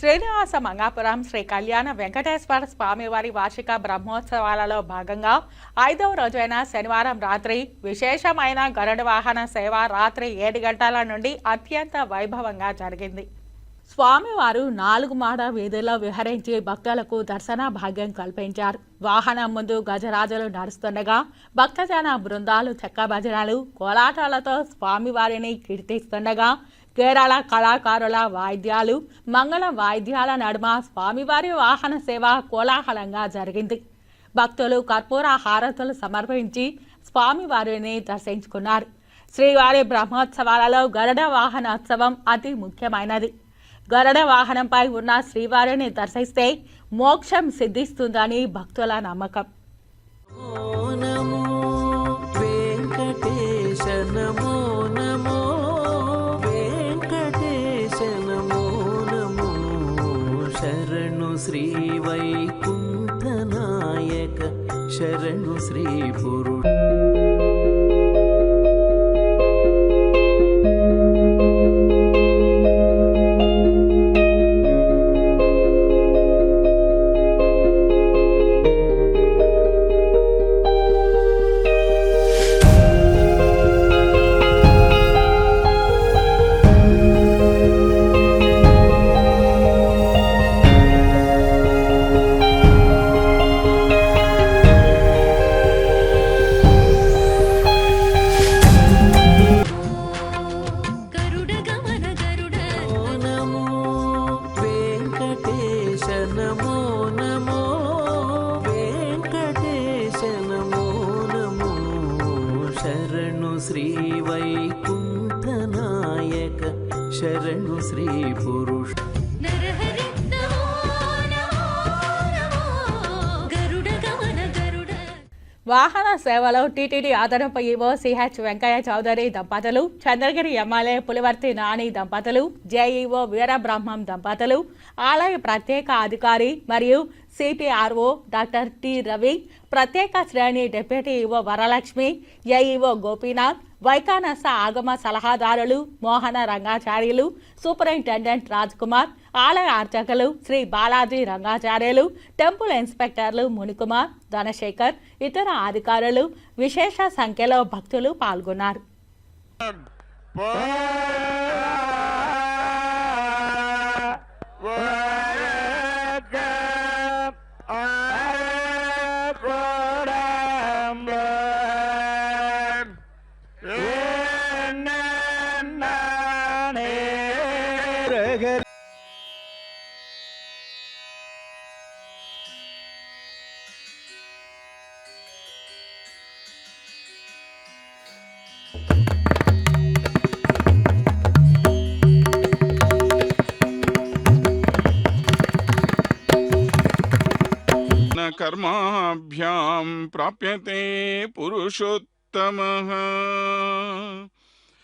శ్రీనివాస మంగాపురం శ్రీ కళ్యాణ వెంకటేశ్వర స్వామివారి వార్షిక బ్రహ్మోత్సవాలలో భాగంగా 5వ రోజైన శనివారం రాత్రి విశేషమైన గరుడ వాహన సేవ రాత్రి 7 గంటల నుండి అత్యంత వైభవంగా జరిగింది. స్వామివారు 4 మాడ వీధుల్లో విహరించి భక్తులకు దర్శన భాగ్యం కల్పించారు. వాహనం ముందు గజరాజులు నడుస్తుండగా భక్తజన బృందాలు చెక్క భజనలు కోలాటాలతో స్వామివారిని కీర్తిస్తుండగా కేరళ కళాకారుల వాయిద్యాలు మంగళ వాయిద్యాల నడుమ స్వామివారి వాహన సేవ కోలాహలంగా జరిగింది. భక్తులు కర్పూర హారతులు సమర్పించి స్వామివారిని దర్శించుకున్నారు. శ్రీవారి బ్రహ్మోత్సవాలలో గరుడ వాహనోత్సవం అతి ముఖ్యమైనది. గరుడ వాహనంపై ఉన్న శ్రీవారిని దర్శిస్తే మోక్షం సిద్ధిస్తుందని భక్తుల నమ్మకం. శరణు శ్రీ వైకుంఠనాయక శరణు శ్రీ పురుష శరణు శ్రీ వైకుంఠనాయక శరణు శ్రీ పురుష వాహన సేవలో టీటీడీ అదనపు ఈవో సిహెచ్ వెంకయ్య చౌదరి దంపతులు, చంద్రగిరి ఎమ్మెల్యే పులివర్తి నాని దంపతులు, జేఈఓ వీరబ్రహ్మం దంపతులు, ఆలయ ప్రత్యేక అధికారి మరియు సిపిఆర్ఓ డాక్టర్ టి రవి, ప్రత్యేక శ్రేణి deputy EO Varalakshmi, AEO Gopinath, వైకానస ఆగమ సలహాదారులు మోహన రంగాచార్యులు, సూపరింటెండెంట్ రాజ్ కుమార్, ఆలయ అర్చకులు శ్రీ బాలాజీ రంగాచార్యులు, టెంపుల్ ఇన్స్పెక్టర్లు మునికుమార్, ధనశేఖర్, ఇతర అధికారులు విశేష సంఖ్యలో భక్తులు పాల్గొన్నారు. కర్మాభ్యాం ప్రాప్యతే పురుషోత్తమః